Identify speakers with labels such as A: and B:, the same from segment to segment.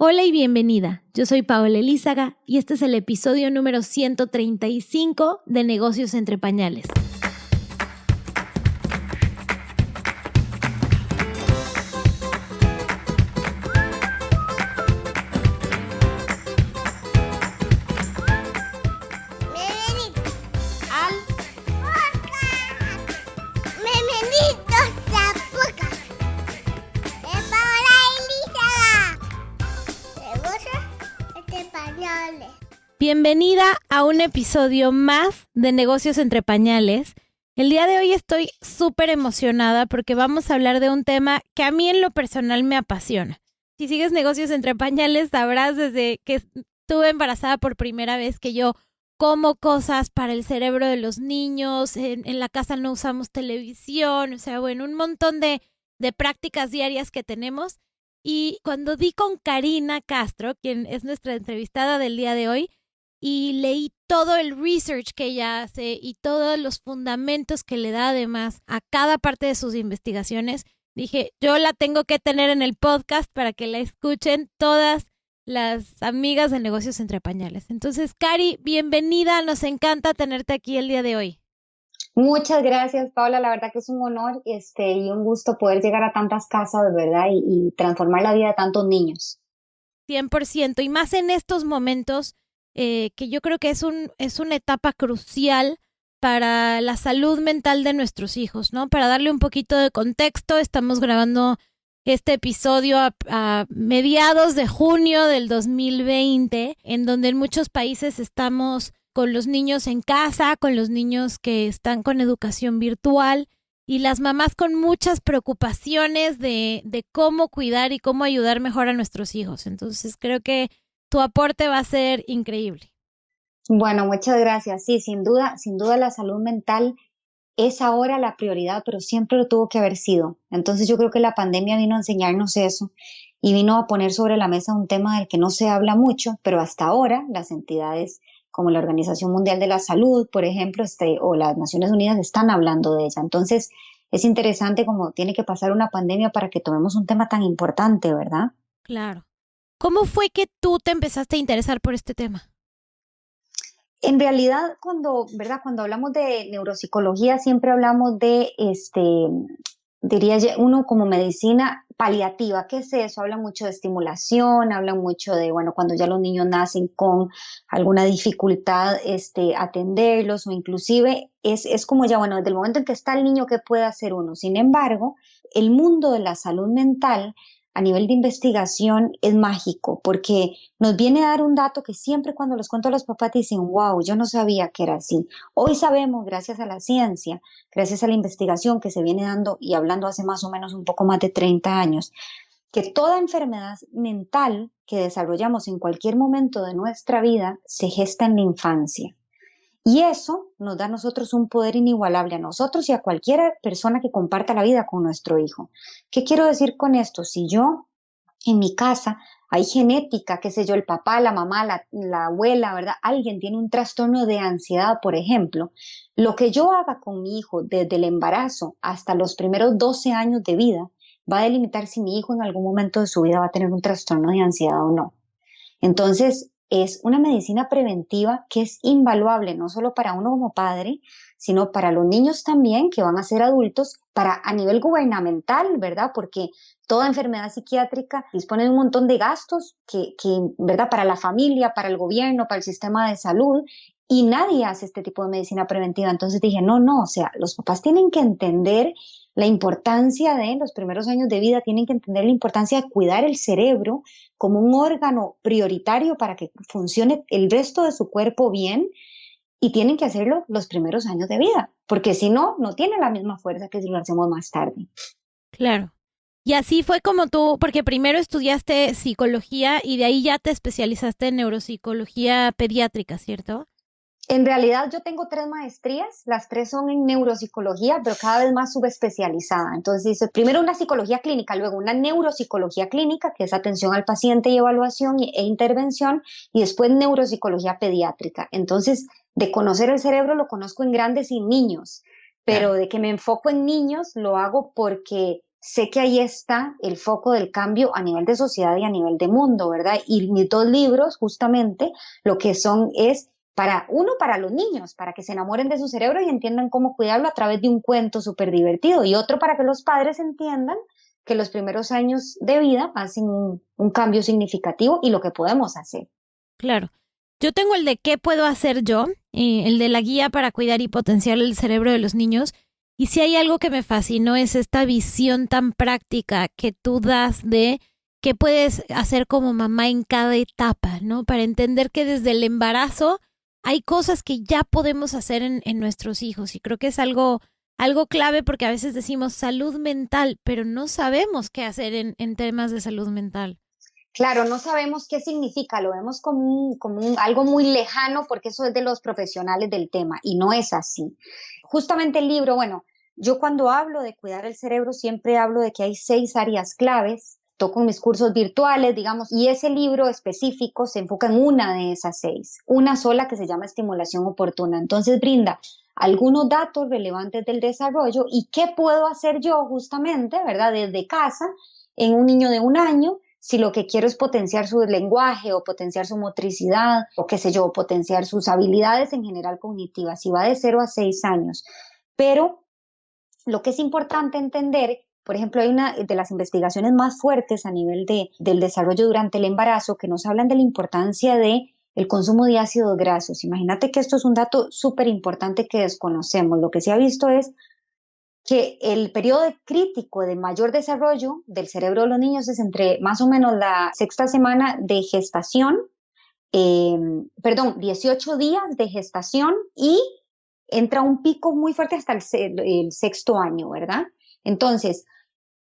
A: Hola y bienvenida, yo soy Paola Elízaga y este es el episodio número 135 de Negocios entre Pañales. Bienvenida a un episodio más de Negocios entre Pañales. El día de hoy estoy súper emocionada porque vamos a hablar de un tema que a mí en lo personal me apasiona. Si sigues Negocios entre Pañales, sabrás desde que estuve embarazada por primera vez que yo como cosas para el cerebro de los niños, en la casa no usamos televisión, o sea, bueno, un montón de prácticas diarias que tenemos. Y cuando di con Karina Castro, quien es nuestra entrevistada del día de hoy, y leí todo el research que ella hace y todos los fundamentos que le da además a cada parte de sus investigaciones, dije, yo la tengo que tener en el podcast para que la escuchen todas las amigas de Negocios entre Pañales. Entonces, Cari, bienvenida, nos encanta tenerte aquí el día de hoy.
B: Muchas gracias, Paula. La verdad que es un honor y un gusto poder llegar a tantas casas, ¿verdad? Y transformar la vida de tantos niños.
A: 100%, y más en estos momentos que yo creo que es una etapa crucial para la salud mental de nuestros hijos, ¿no? Para darle un poquito de contexto, estamos grabando este episodio a mediados de junio del 2020, en donde en muchos países estamos con los niños en casa, con los niños que están con educación virtual y las mamás con muchas preocupaciones de cómo cuidar y cómo ayudar mejor a nuestros hijos. Entonces creo que tu aporte va a ser increíble.
B: Bueno, muchas gracias. Sí, sin duda la salud mental es ahora la prioridad, pero siempre lo tuvo que haber sido. Entonces yo creo que la pandemia vino a enseñarnos eso y vino a poner sobre la mesa un tema del que no se habla mucho, pero hasta ahora las entidades como la Organización Mundial de la Salud, por ejemplo, o las Naciones Unidas están hablando de ella. Entonces es interesante cómo tiene que pasar una pandemia para que tomemos un tema tan importante, ¿verdad?
A: Claro. ¿Cómo fue que tú te empezaste a interesar por este tema?
B: En realidad, ¿verdad? Cuando hablamos de neuropsicología, siempre hablamos de, diría uno como medicina paliativa. ¿Qué es eso? Habla mucho de estimulación, habla mucho de, bueno, cuando ya los niños nacen con alguna dificultad, atenderlos o inclusive es como ya, bueno, desde el momento en que está el niño, ¿qué puede hacer uno? Sin embargo, el mundo de la salud mental a nivel de investigación es mágico porque nos viene a dar un dato que siempre cuando los cuento a los papás dicen, wow, yo no sabía que era así. Hoy sabemos, gracias a la ciencia, gracias a la investigación que se viene dando y hablando hace más o menos un poco más de 30 años, que toda enfermedad mental que desarrollamos en cualquier momento de nuestra vida se gesta en la infancia. Y eso nos da a nosotros un poder inigualable a nosotros y a cualquier persona que comparta la vida con nuestro hijo. ¿Qué quiero decir con esto? Si yo en mi casa hay genética, qué sé yo, el papá, la mamá, la abuela, ¿verdad? Alguien tiene un trastorno de ansiedad, por ejemplo. Lo que yo haga con mi hijo desde el embarazo hasta los primeros 12 años de vida va a delimitar si mi hijo en algún momento de su vida va a tener un trastorno de ansiedad o no. Entonces, es una medicina preventiva que es invaluable, no solo para uno como padre, sino para los niños también que van a ser adultos, para a nivel gubernamental, ¿verdad? Porque toda enfermedad psiquiátrica dispone de un montón de gastos ¿verdad? Para la familia, para el gobierno, para el sistema de salud, y nadie hace este tipo de medicina preventiva. Entonces dije, no, o sea, los papás tienen que entender la importancia de los primeros años de vida, tienen que entender la importancia de cuidar el cerebro como un órgano prioritario para que funcione el resto de su cuerpo bien y tienen que hacerlo los primeros años de vida, porque si no, no tiene la misma fuerza que si lo hacemos más tarde.
A: Claro. Y así fue como tú, porque primero estudiaste psicología y de ahí ya te especializaste en neuropsicología pediátrica, ¿cierto?
B: En realidad yo tengo 3 maestrías, las 3 son en neuropsicología, pero cada vez más subespecializada. Entonces hice primero una psicología clínica, luego una neuropsicología clínica, que es atención al paciente y evaluación e intervención, y después neuropsicología pediátrica. Entonces, de conocer el cerebro lo conozco en grandes y niños, pero de que me enfoco en niños lo hago porque sé que ahí está el foco del cambio a nivel de sociedad y a nivel de mundo, ¿verdad? Y mis dos libros justamente lo que son es para los niños, para que se enamoren de su cerebro y entiendan cómo cuidarlo a través de un cuento súper divertido, y otro para que los padres entiendan que los primeros años de vida hacen un cambio significativo y lo que podemos hacer.
A: Claro. Yo tengo el de qué puedo hacer yo, el de la guía para cuidar y potenciar el cerebro de los niños. Y si hay algo que me fascinó es esta visión tan práctica que tú das de qué puedes hacer como mamá en cada etapa, ¿no? Para entender que desde el embarazo hay cosas que ya podemos hacer en nuestros hijos. Y creo que es algo clave porque a veces decimos salud mental, pero no sabemos qué hacer en temas de salud mental.
B: Claro, no sabemos qué significa, lo vemos algo muy lejano porque eso es de los profesionales del tema y no es así. Justamente el libro, bueno, yo cuando hablo de cuidar el cerebro siempre hablo de que hay 6 áreas claves, toco en mis cursos virtuales, digamos, y ese libro específico se enfoca en una de esas 6, una sola que se llama estimulación oportuna. Entonces brinda algunos datos relevantes del desarrollo y qué puedo hacer yo justamente, ¿verdad? Desde casa, en un niño de 1 año, si lo que quiero es potenciar su lenguaje o potenciar su motricidad o qué sé yo, potenciar sus habilidades en general cognitivas, si va de 0 a 6 años. Pero lo que es importante entender, por ejemplo, hay una de las investigaciones más fuertes a nivel del desarrollo durante el embarazo que nos hablan de la importancia de el consumo de ácidos grasos. Imagínate que esto es un dato súper importante que desconocemos. Lo que se ha visto es que el periodo crítico de mayor desarrollo del cerebro de los niños es entre más o menos la sexta semana de gestación, 18 días de gestación y entra un pico muy fuerte hasta el sexto año, ¿verdad? Entonces,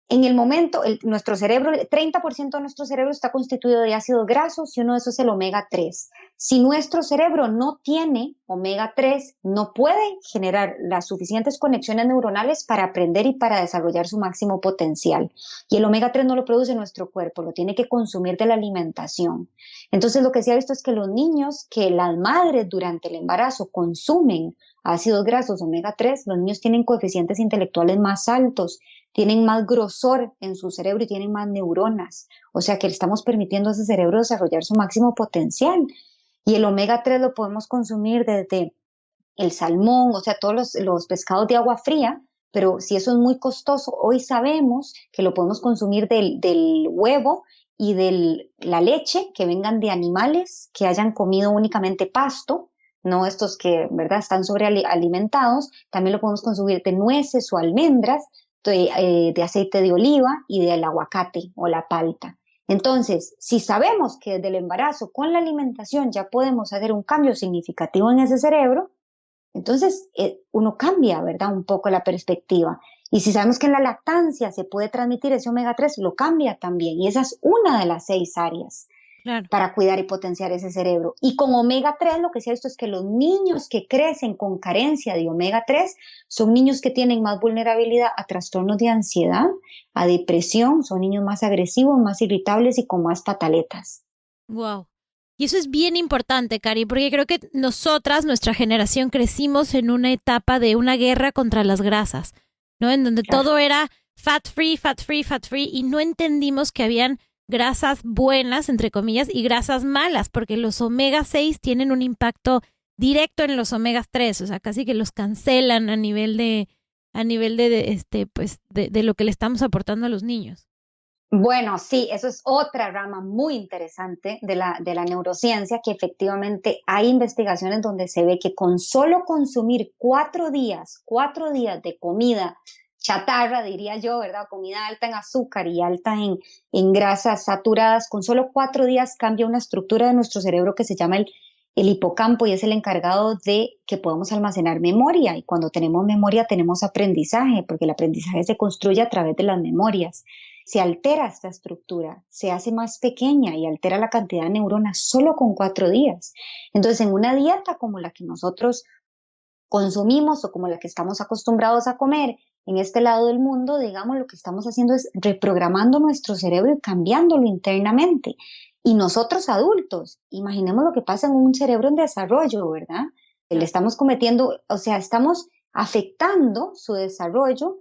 B: en el momento, nuestro cerebro, el 30% de nuestro cerebro está constituido de ácidos grasos y uno de esos es el omega 3. Si nuestro cerebro no tiene omega 3, no puede generar las suficientes conexiones neuronales para aprender y para desarrollar su máximo potencial. Y el omega 3 no lo produce nuestro cuerpo, lo tiene que consumir de la alimentación. Entonces, lo que se ha visto es que los niños, que las madres durante el embarazo consumen ácidos grasos omega 3, los niños tienen coeficientes intelectuales más altos, tienen más grosor en su cerebro y tienen más neuronas. O sea que le estamos permitiendo a ese cerebro desarrollar su máximo potencial. Y el omega 3 lo podemos consumir desde el salmón, o sea, todos los pescados de agua fría, pero si eso es muy costoso, hoy sabemos que lo podemos consumir del huevo y de la leche que vengan de animales que hayan comido únicamente pasto, no estos que, ¿verdad?, están sobrealimentados. También lo podemos consumir de nueces o almendras, de aceite de oliva y del aguacate o la palta. Entonces, si sabemos que desde el embarazo con la alimentación ya podemos hacer un cambio significativo en ese cerebro, entonces uno cambia, ¿verdad?, un poco la perspectiva. Y si sabemos que en la lactancia se puede transmitir ese omega 3, lo cambia también. Y esa es una de las 6 áreas
A: Claro.
B: para cuidar y potenciar ese cerebro. Y con omega 3 lo que se ha visto es que los niños que crecen con carencia de omega 3 son niños que tienen más vulnerabilidad a trastornos de ansiedad, a depresión, son niños más agresivos, más irritables y con más pataletas.
A: Wow. Y eso es bien importante, Cari, porque creo que nosotras, nuestra generación, crecimos en una etapa de una guerra contra las grasas, ¿no? En donde
B: Claro.
A: todo era fat free, fat free, fat free, y no entendimos que habían grasas buenas, entre comillas, y grasas malas, porque los omega 6 tienen un impacto directo en los omega 3, o sea, casi que los cancelan a nivel de lo que le estamos aportando a los niños.
B: Bueno, sí, eso es otra rama muy interesante de la neurociencia, que efectivamente hay investigaciones donde se ve que con solo consumir 4 días de comida chatarra, diría yo, ¿verdad? Comida alta en azúcar y alta en grasas saturadas, con solo 4 días cambia una estructura de nuestro cerebro que se llama el hipocampo, y es el encargado de que podamos almacenar memoria. Y cuando tenemos memoria tenemos aprendizaje, porque el aprendizaje se construye a través de las memorias. Se altera esta estructura, se hace más pequeña y altera la cantidad de neuronas solo con 4 días. Entonces, en una dieta como la que nosotros consumimos o como la que estamos acostumbrados a comer en este lado del mundo, digamos, lo que estamos haciendo es reprogramando nuestro cerebro y cambiándolo internamente. Y nosotros adultos, imaginemos lo que pasa en un cerebro en desarrollo, ¿verdad? Le estamos cometiendo, o sea, estamos afectando su desarrollo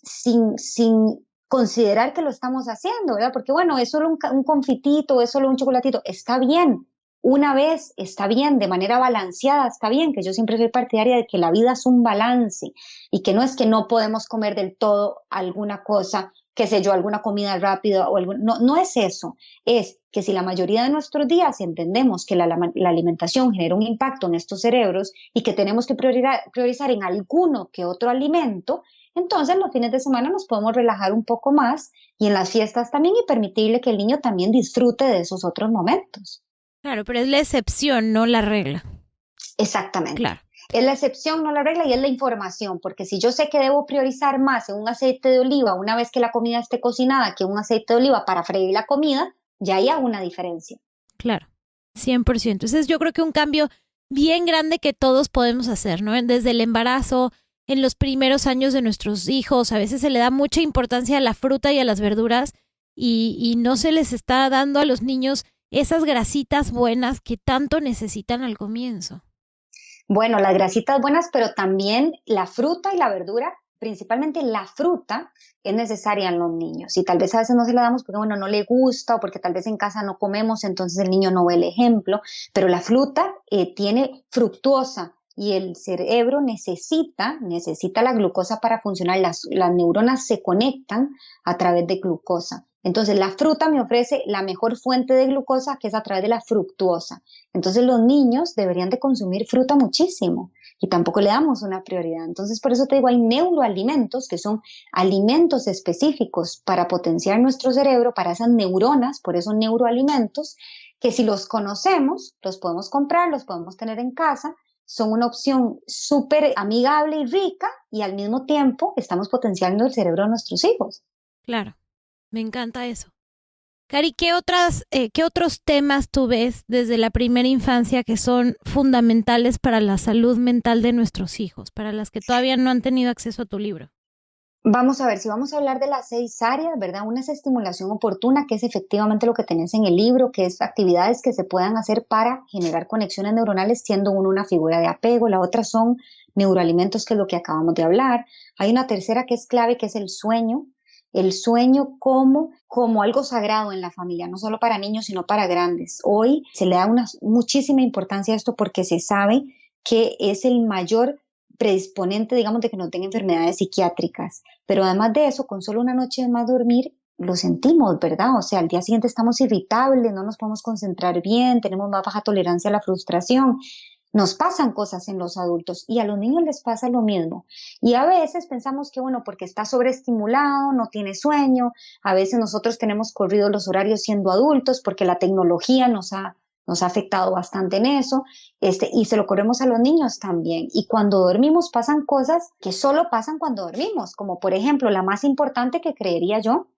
B: sin considerar que lo estamos haciendo, ¿verdad? Porque bueno, es solo un confitito, es solo un chocolatito, está bien. Una vez está bien, de manera balanceada está bien, que yo siempre soy partidaria de que la vida es un balance y que no es que no podemos comer del todo alguna cosa, qué sé yo, alguna comida rápida o no, no es eso, es que si la mayoría de nuestros días entendemos que la alimentación genera un impacto en estos cerebros y que tenemos que priorizar en alguno que otro alimento, entonces los fines de semana nos podemos relajar un poco más y en las fiestas también y permitirle que el niño también disfrute de esos otros momentos.
A: Claro, pero es la excepción, no la regla.
B: Exactamente.
A: Claro.
B: Es la excepción, no la regla, y es la información, porque si yo sé que debo priorizar más en un aceite de oliva una vez que la comida esté cocinada que un aceite de oliva para freír la comida, ya hay una diferencia.
A: Claro, 100%. Entonces yo creo que un cambio bien grande que todos podemos hacer, ¿no? Desde el embarazo, en los primeros años de nuestros hijos, a veces se le da mucha importancia a la fruta y a las verduras y no se les está dando a los niños esas grasitas buenas que tanto necesitan al comienzo.
B: Bueno, las grasitas buenas, pero también la fruta y la verdura, principalmente la fruta, es necesaria en los niños. Y tal vez a veces no se la damos porque, bueno, no le gusta o porque tal vez en casa no comemos, entonces el niño no ve el ejemplo. Pero la fruta tiene fructuosa y el cerebro necesita la glucosa para funcionar. Las neuronas se conectan a través de glucosa. Entonces la fruta me ofrece la mejor fuente de glucosa, que es a través de la fructuosa. Entonces los niños deberían de consumir fruta muchísimo y tampoco le damos una prioridad. Entonces por eso te digo, hay neuroalimentos que son alimentos específicos para potenciar nuestro cerebro, para esas neuronas, por eso neuroalimentos, que si los conocemos, los podemos comprar, los podemos tener en casa, son una opción súper amigable y rica y al mismo tiempo estamos potenciando el cerebro de nuestros hijos.
A: Claro, me encanta eso. Cari, ¿qué otros temas tú ves desde la primera infancia que son fundamentales para la salud mental de nuestros hijos, para las que todavía no han tenido acceso a tu libro?
B: Vamos a ver, si vamos a hablar de las 6 áreas, ¿verdad? Una es estimulación oportuna, que es efectivamente lo que tenés en el libro, que es actividades que se puedan hacer para generar conexiones neuronales, siendo uno una figura de apego, la otra son neuroalimentos, que es lo que acabamos de hablar. Hay una tercera que es clave, que es el sueño como algo sagrado en la familia, no solo para niños, sino para grandes. Hoy se le da muchísima importancia a esto porque se sabe que es el mayor predisponente, digamos, de que no tenga enfermedades psiquiátricas. Pero además de eso, con solo una noche de más dormir, lo sentimos, ¿verdad? O sea, al día siguiente estamos irritables, no nos podemos concentrar bien, tenemos más baja tolerancia a la frustración. Nos pasan cosas en los adultos y a los niños les pasa lo mismo. Y a veces pensamos que, bueno, porque está sobreestimulado, no tiene sueño, a veces nosotros tenemos corridos los horarios siendo adultos porque la tecnología nos ha afectado bastante en eso, y se lo corremos a los niños también. Y cuando dormimos pasan cosas que solo pasan cuando dormimos, como por ejemplo la más importante que creería yo,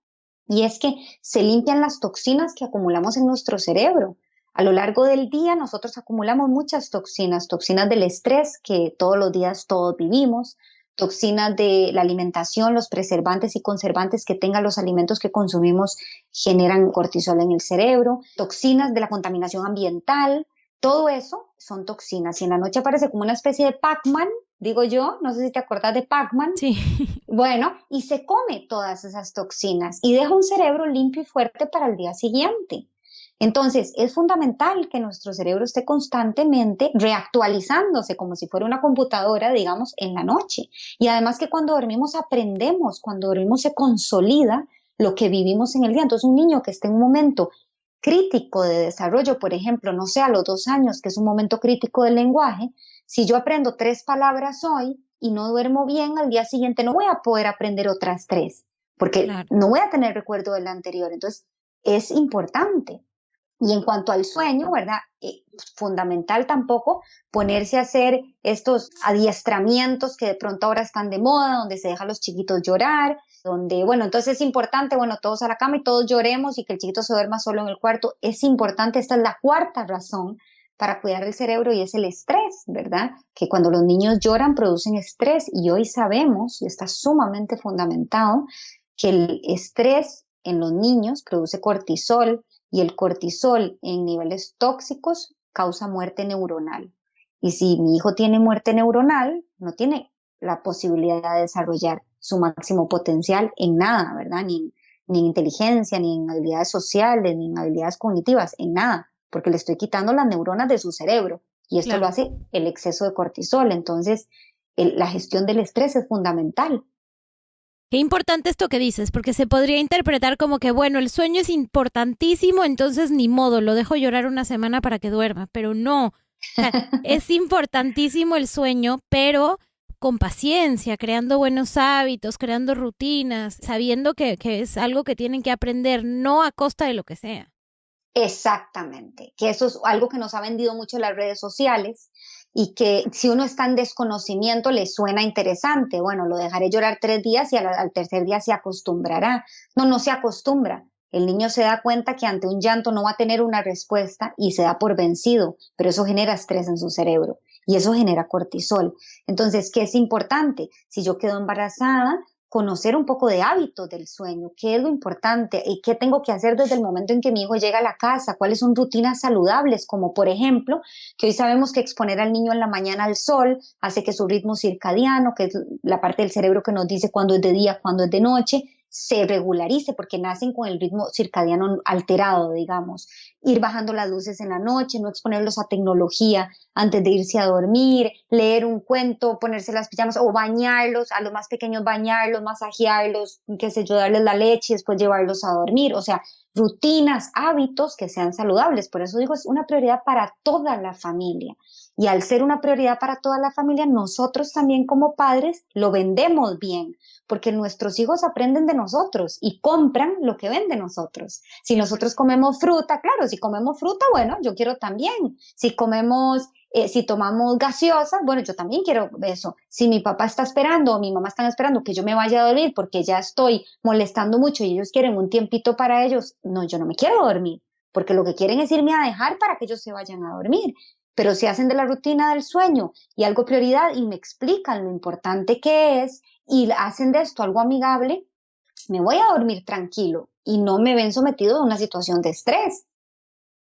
B: y es que se limpian las toxinas que acumulamos en nuestro cerebro. A lo largo del día nosotros acumulamos muchas toxinas, toxinas del estrés que todos los días todos vivimos, toxinas de la alimentación, los preservantes y conservantes que tengan los alimentos que consumimos generan cortisol en el cerebro, toxinas de la contaminación ambiental, todo eso son toxinas. Y en la noche aparece como una especie de Pac-Man, digo yo, no sé si te acuerdas de Pac-Man.
A: Sí.
B: Bueno, y se come todas esas toxinas y deja un cerebro limpio y fuerte para el día siguiente. Entonces, es fundamental que nuestro cerebro esté constantemente reactualizándose como si fuera una computadora, digamos, en la noche. Y además que cuando dormimos aprendemos, cuando dormimos se consolida lo que vivimos en el día. Entonces, un niño que esté en un momento crítico de desarrollo, por ejemplo, no sé, a los 2 años, que es un momento crítico del lenguaje, si yo aprendo 3 palabras hoy y no duermo bien, al día siguiente no voy a poder aprender otras 3, porque
A: Claro.
B: no voy a tener recuerdo del anterior. Entonces, es importante. Y en cuanto al sueño, ¿verdad? Fundamental tampoco ponerse a hacer estos adiestramientos que de pronto ahora están de moda, donde se deja a los chiquitos llorar, donde, bueno, entonces es importante, bueno, todos a la cama y todos lloremos y que el chiquito se duerma solo en el cuarto. Es importante, esta es la cuarta razón para cuidar el cerebro y es el estrés, ¿verdad? Que cuando los niños lloran producen estrés y hoy sabemos, y está sumamente fundamentado, que el estrés en los niños produce cortisol, y el cortisol en niveles tóxicos causa muerte neuronal. Y si mi hijo tiene muerte neuronal, no tiene la posibilidad de desarrollar su máximo potencial en nada, ¿verdad? Ni en inteligencia, ni en habilidades sociales, ni en habilidades cognitivas, en nada, porque le estoy quitando las neuronas de su cerebro y esto lo
A: Claro.
B: hace el exceso de cortisol. Entonces, la gestión del estrés es fundamental.
A: Qué importante esto que dices, porque se podría interpretar como que, bueno, el sueño es importantísimo, entonces ni modo, lo dejo llorar una semana para que duerma, pero no. O sea, es importantísimo el sueño, pero con paciencia, creando buenos hábitos, creando rutinas, sabiendo que es algo que tienen que aprender, no a costa de lo que sea.
B: Exactamente, que eso es algo que nos ha vendido mucho las redes sociales y que si uno está en desconocimiento le suena interesante. Bueno, lo dejaré llorar 3 días y al tercer día se acostumbrará. No, no se acostumbra. El niño se da cuenta que ante un llanto no va a tener una respuesta y se da por vencido, pero eso genera estrés en su cerebro y eso genera cortisol. Entonces, ¿qué es importante? Si yo quedo embarazada, conocer un poco de hábitos del sueño, qué es lo importante y qué tengo que hacer desde el momento en que mi hijo llega a la casa, cuáles son rutinas saludables, como por ejemplo, que hoy sabemos que exponer al niño en la mañana al sol hace que su ritmo circadiano, que es la parte del cerebro que nos dice cuándo es de día, cuándo es de noche, se regularice porque nacen con el ritmo circadiano alterado, digamos. Ir bajando las luces en la noche, no exponerlos a tecnología antes de irse a dormir, leer un cuento, ponerse las pijamas o bañarlos, a los más pequeños bañarlos, masajearlos, qué sé yo, darles la leche y después llevarlos a dormir. O sea, rutinas, hábitos que sean saludables. Por eso digo, es una prioridad para toda la familia. Y al ser una prioridad para toda la familia, nosotros también como padres lo vendemos bien, porque nuestros hijos aprenden de nosotros y compran lo que ven de nosotros. Si nosotros
A: 100%.
B: comemos fruta, claro, si comemos fruta, bueno, yo quiero también. Si tomamos gaseosas, bueno, yo también quiero eso. Si mi papá está esperando o mi mamá están esperando que yo me vaya a dormir porque ya estoy molestando mucho y ellos quieren un tiempito para ellos, no, yo no me quiero dormir, porque lo que quieren es irme a dejar para que ellos se vayan a dormir. Pero si hacen de la rutina del sueño y algo prioridad y me explican lo importante que es y hacen de esto algo amigable, me voy a dormir tranquilo y no me ven sometido a una situación de estrés.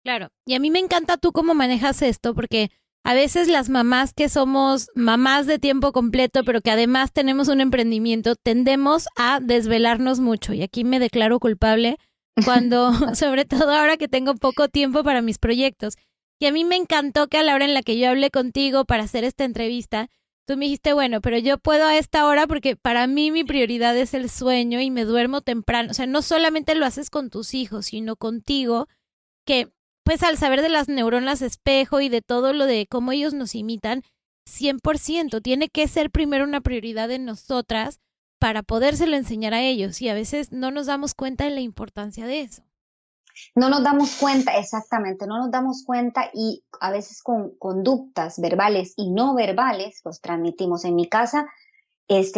A: Claro, y a mí me encanta tú cómo manejas esto, porque a veces las mamás que somos mamás de tiempo completo, pero que además tenemos un emprendimiento, tendemos a desvelarnos mucho. Y aquí me declaro culpable cuando, sobre todo ahora que tengo poco tiempo para mis proyectos. Y a mí me encantó que a la hora en la que yo hablé contigo para hacer esta entrevista, tú me dijiste, bueno, pero yo puedo a esta hora porque para mí mi prioridad es el sueño y me duermo temprano. O sea, no solamente lo haces con tus hijos, sino contigo, que pues al saber de las neuronas espejo y de todo lo de cómo ellos nos imitan, 100% tiene que ser primero una prioridad de nosotras para podérselo enseñar a ellos y a veces no nos damos cuenta de la importancia de eso.
B: No nos damos cuenta, exactamente, no nos damos cuenta y a veces con conductas verbales y no verbales los transmitimos. En mi casa,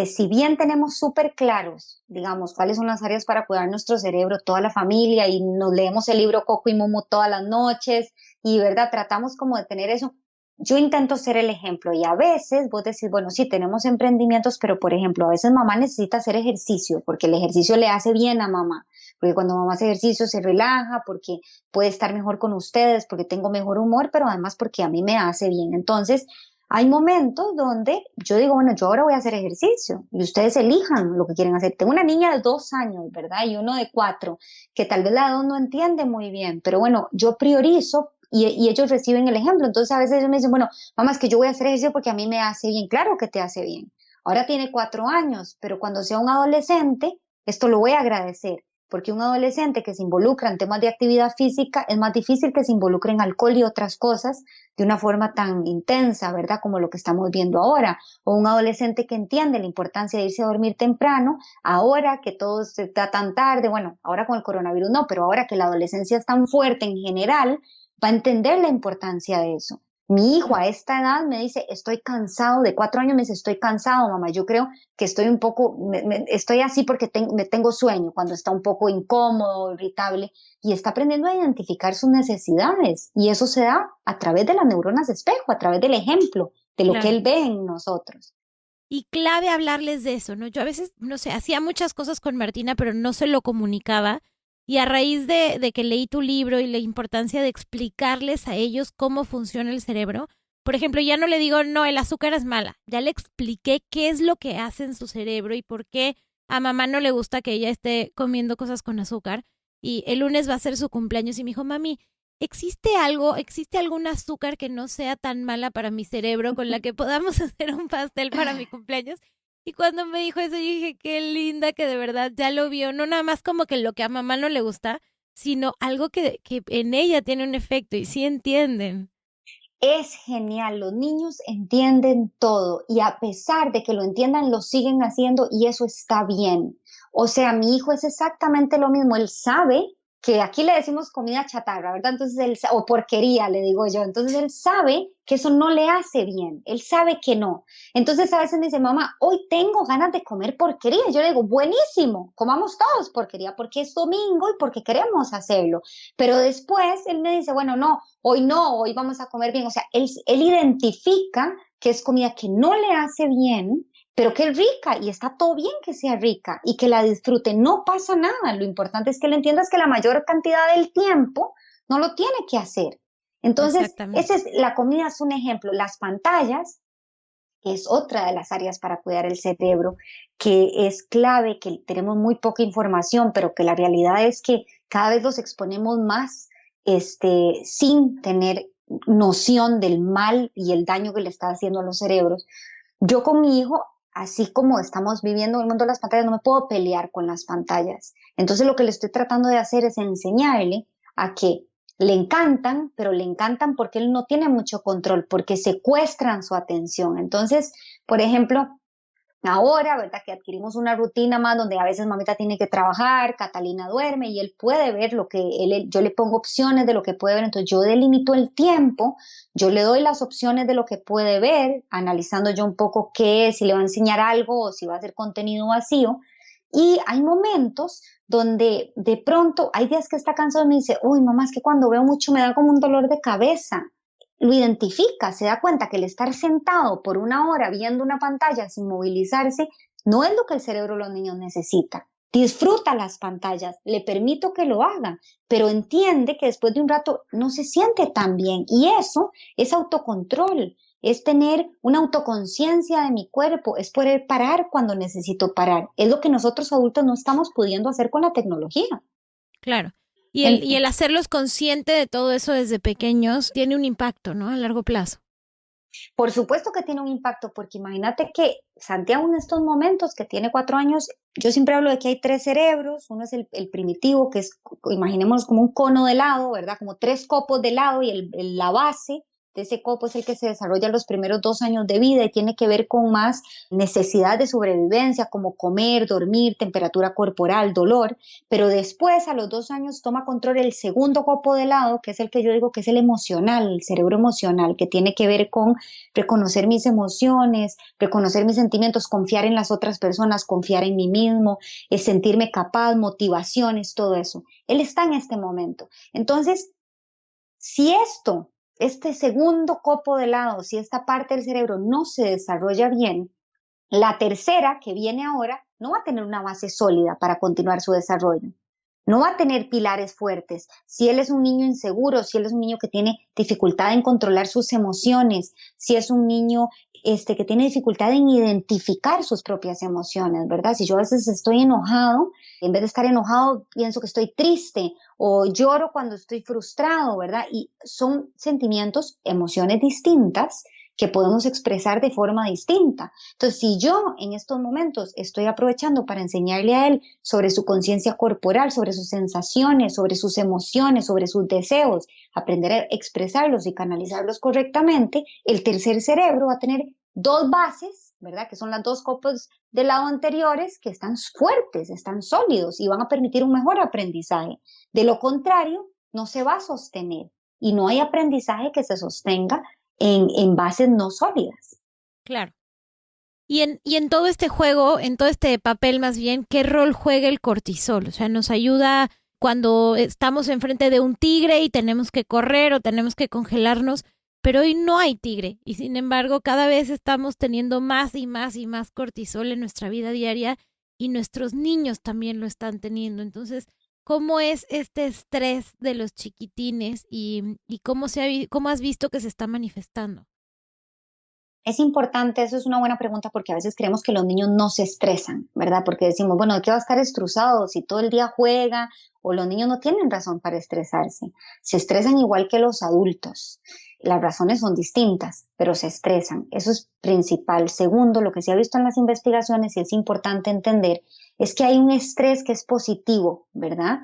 B: si bien tenemos súper claros, digamos, cuáles son las áreas para cuidar nuestro cerebro, toda la familia, y nos leemos el libro Coco y Momo todas las noches, y verdad, tratamos como de tener eso. Yo intento ser el ejemplo y a veces vos decís, bueno, sí, tenemos emprendimientos, pero por ejemplo, a veces mamá necesita hacer ejercicio porque el ejercicio le hace bien a mamá, porque cuando mamá hace ejercicio se relaja, porque puede estar mejor con ustedes, porque tengo mejor humor, pero además porque a mí me hace bien. Entonces, hay momentos donde yo digo, bueno, yo ahora voy a hacer ejercicio y ustedes elijan lo que quieren hacer. Tengo una niña de 2 años, ¿verdad? Y uno de 4, que tal vez la de 2 no entiende muy bien, pero bueno, yo priorizo y ellos reciben el ejemplo. Entonces a veces ellos me dicen, bueno, mamá, es que yo voy a hacer ejercicio porque a mí me hace bien. Claro que te hace bien. Ahora tiene 4 años, pero cuando sea un adolescente, esto lo voy a agradecer porque un adolescente que se involucra en temas de actividad física es más difícil que se involucre en alcohol y otras cosas de una forma tan intensa, ¿verdad? Como lo que estamos viendo ahora. O un adolescente que entiende la importancia de irse a dormir temprano, ahora que todo se está tan tarde, bueno, ahora con el coronavirus no, pero ahora que la adolescencia es tan fuerte en general, va a entender la importancia de eso. Mi hijo a esta edad me dice, estoy cansado, de 4 años me dice, estoy cansado, mamá, yo creo que estoy un poco, estoy así porque me tengo sueño, cuando está un poco incómodo, irritable, y está aprendiendo a identificar sus necesidades, y eso se da a través de las neuronas de espejo, a través del ejemplo, de lo que
A: Claro.
B: él ve en nosotros.
A: Y clave hablarles de eso, ¿no? Yo a veces, no sé, hacía muchas cosas con Martina, pero no se lo comunicaba. Y a raíz de que leí tu libro y la importancia de explicarles a ellos cómo funciona el cerebro, por ejemplo, ya no le digo, no, el azúcar es mala. Ya le expliqué qué es lo que hace en su cerebro y por qué a mamá no le gusta que ella esté comiendo cosas con azúcar. Y el lunes va a ser su cumpleaños y me dijo, mami, existe algún azúcar que no sea tan mala para mi cerebro con la que podamos hacer un pastel para mi cumpleaños? Y cuando me dijo eso, yo dije, qué linda que de verdad ya lo vio, no nada más como que lo que a mamá no le gusta, sino algo que en ella tiene un efecto y sí entienden.
B: Es genial, los niños entienden todo y a pesar de que lo entiendan, lo siguen haciendo y eso está bien. O sea, mi hijo es exactamente lo mismo, él sabe que aquí le decimos comida chatarra, ¿verdad? Entonces o porquería, le digo yo. Entonces él sabe que eso no le hace bien, él sabe que no. Entonces a veces me dice, mamá, hoy tengo ganas de comer porquería. Yo le digo, buenísimo, comamos todos porquería porque es domingo y porque queremos hacerlo. Pero después él me dice, bueno, no, hoy vamos a comer bien. O sea, él identifica que es comida que no le hace bien, pero que es rica y está todo bien que sea rica y que la disfrute. No pasa nada. Lo importante es que él entienda que la mayor cantidad del tiempo no lo tiene que hacer. Entonces,
A: Exactamente.
B: la comida es un ejemplo. Las pantallas es otra de las áreas para cuidar el cerebro, que es clave, que tenemos muy poca información, pero que la realidad es que cada vez los exponemos más sin tener noción del mal y el daño que le está haciendo a los cerebros. Yo con mi hijo, así como estamos viviendo en el mundo de las pantallas, no me puedo pelear con las pantallas. Entonces lo que le estoy tratando de hacer es enseñarle a que le encantan, pero le encantan porque él no tiene mucho control, porque secuestran su atención. Entonces, por ejemplo, ahora, ¿verdad? Que adquirimos una rutina más donde a veces mamita tiene que trabajar, Catalina duerme y él puede ver lo que yo le pongo opciones de lo que puede ver, entonces yo delimito el tiempo, yo le doy las opciones de lo que puede ver, analizando yo un poco qué es, si le va a enseñar algo o si va a ser contenido vacío. Y hay momentos donde de pronto, hay días que está cansado y me dice, uy, mamá, es que cuando veo mucho me da como un dolor de cabeza. Lo identifica, se da cuenta que el estar sentado por una hora viendo una pantalla sin movilizarse no es lo que el cerebro de los niños necesita. Disfruta las pantallas, le permito que lo haga, pero entiende que después de un rato no se siente tan bien y eso es autocontrol, es tener una autoconciencia de mi cuerpo, es poder parar cuando necesito parar. Es lo que nosotros adultos no estamos pudiendo hacer con la tecnología.
A: Claro.
B: En-
A: Y el hacerlos consciente de todo eso desde pequeños tiene un impacto, ¿no? A largo plazo.
B: Por supuesto que tiene un impacto, porque imagínate que Santiago en estos momentos, que tiene 4 años, yo siempre hablo de que hay tres cerebros, uno es el primitivo, que es, imaginémonos como un cono de helado, ¿verdad? Como tres copos de helado y la base de ese copo es el que se desarrolla los primeros 2 años de vida y tiene que ver con más necesidad de sobrevivencia, como comer, dormir, temperatura corporal, dolor, pero después a los 2 años toma control el segundo copo de helado, que es el que yo digo que es el emocional, el cerebro emocional, que tiene que ver con reconocer mis emociones, reconocer mis sentimientos, confiar en las otras personas, confiar en mí mismo, es sentirme capaz, motivaciones, todo eso. Él está en este momento. Entonces, si este segundo copo de helado, si esta parte del cerebro no se desarrolla bien, la tercera que viene ahora no va a tener una base sólida para continuar su desarrollo. No va a tener pilares fuertes. Si él es un niño inseguro, si él es un niño que tiene dificultad en controlar sus emociones, si es un niño que tiene dificultad en identificar sus propias emociones, ¿verdad? Si yo a veces estoy enojado, en vez de estar enojado, pienso que estoy triste o lloro cuando estoy frustrado, ¿verdad? Y son sentimientos, emociones distintas que podemos expresar de forma distinta. Entonces, si yo en estos momentos estoy aprovechando para enseñarle a él sobre su conciencia corporal, sobre sus sensaciones, sobre sus emociones, sobre sus deseos, aprender a expresarlos y canalizarlos correctamente, el tercer cerebro va a tener dos bases, ¿verdad? Que son las dos copas del lado anteriores que están fuertes, están sólidos y van a permitir un mejor aprendizaje. De lo contrario, no se va a sostener y no hay aprendizaje que se sostenga en bases no sólidas.
A: Claro. Y en todo este juego, en todo este papel más bien, ¿qué rol juega el cortisol? O sea, nos ayuda cuando estamos enfrente de un tigre y tenemos que correr o tenemos que congelarnos, pero hoy no hay tigre y sin embargo cada vez estamos teniendo más y más y más cortisol en nuestra vida diaria y nuestros niños también lo están teniendo. Entonces, ¿cómo es este estrés de los chiquitines y cómo has visto que se está manifestando?
B: Es importante, eso es una buena pregunta porque a veces creemos que los niños no se estresan, ¿verdad? Porque decimos, bueno, ¿de qué va a estar estresado si todo el día juega? O los niños no tienen razón para estresarse. Se estresan igual que los adultos. Las razones son distintas, pero se estresan. Eso es principal. Segundo, lo que se ha visto en las investigaciones y es importante entender es que hay un estrés que es positivo, ¿verdad?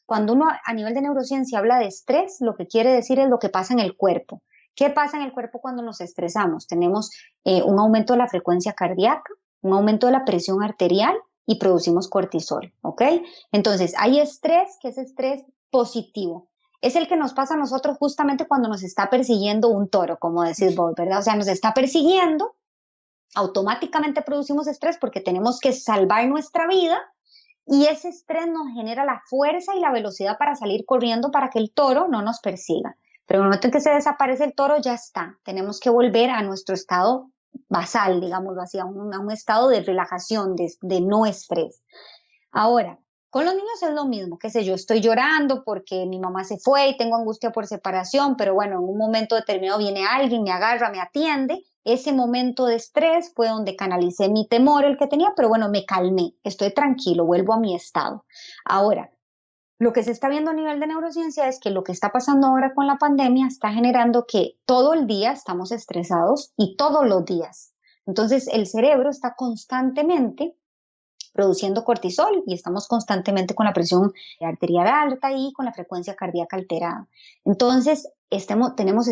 B: Cuando uno a nivel de neurociencia habla de estrés, lo que quiere decir es lo que pasa en el cuerpo. ¿Qué pasa en el cuerpo cuando nos estresamos? Tenemos un aumento de la frecuencia cardíaca, un aumento de la presión arterial y producimos cortisol, ¿ok? Entonces, hay estrés que es estrés positivo. Es el que nos pasa a nosotros justamente cuando nos está persiguiendo un toro, como decís vos, ¿verdad? O sea, nos está persiguiendo, automáticamente producimos estrés porque tenemos que salvar nuestra vida y ese estrés nos genera la fuerza y la velocidad para salir corriendo para que el toro no nos persiga. Pero en el momento en que se desaparece el toro, ya está. Tenemos que volver a nuestro estado basal, digámoslo así, a un estado de relajación, de no estrés. Ahora, con los niños es lo mismo, qué sé yo, estoy llorando porque mi mamá se fue y tengo angustia por separación, pero bueno, en un momento determinado viene alguien, me agarra, me atiende. Ese momento de estrés fue donde canalicé mi temor, el que tenía, pero bueno, me calmé, estoy tranquilo, vuelvo a mi estado. Ahora, lo que se está viendo a nivel de neurociencia es que lo que está pasando ahora con la pandemia está generando que todo el día estamos estresados y todos los días. Entonces, el cerebro está constantemente produciendo cortisol y estamos constantemente con la presión arterial alta y con la frecuencia cardíaca alterada. Entonces, tenemos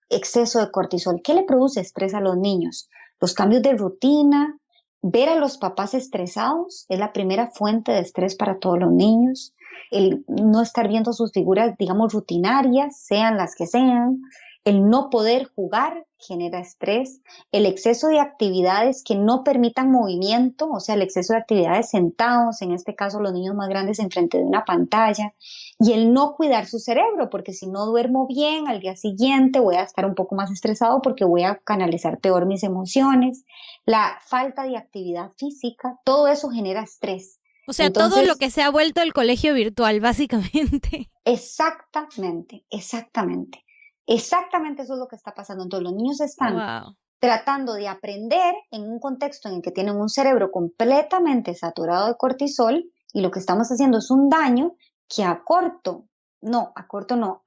B: exceso de cortisol. ¿Qué le produce estrés a los niños? Los cambios de rutina, ver a los papás estresados es la primera fuente de estrés para todos los niños. El no estar viendo sus figuras, digamos, rutinarias, sean las que sean. El no poder jugar genera estrés, el exceso de actividades que no permitan movimiento, o sea, el exceso de actividades sentados, en este caso los niños más grandes enfrente de una pantalla, y el no cuidar su cerebro, porque si no duermo bien, al día siguiente voy a estar un poco más estresado porque voy a canalizar peor mis emociones, la falta de actividad física, todo eso genera estrés.
A: O sea, todo lo
B: Entonces,
A: que se ha vuelto el colegio virtual, básicamente.
B: exactamente, exactamente. Exactamente eso es lo que está pasando. Entonces los niños están
A: Wow.
B: tratando de aprender en un contexto en el que tienen un cerebro completamente saturado de cortisol y lo que estamos haciendo es un daño que a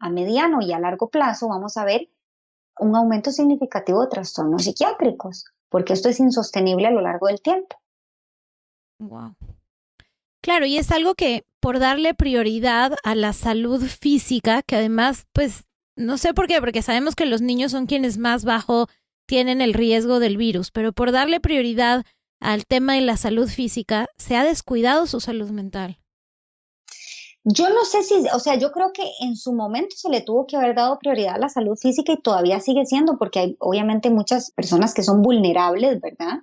B: mediano y a largo plazo vamos a ver un aumento significativo de trastornos psiquiátricos, porque esto es insostenible a lo largo del tiempo.
A: Wow. Claro, y es algo que por darle prioridad a la salud física, que además, pues, no sé por qué, porque sabemos que los niños son quienes más bajo tienen el riesgo del virus, pero por darle prioridad al tema de la salud física, se ha descuidado su salud mental.
B: Yo no sé si, o sea, yo creo que en su momento se le tuvo que haber dado prioridad a la salud física y todavía sigue siendo, porque hay obviamente muchas personas que son vulnerables, ¿verdad?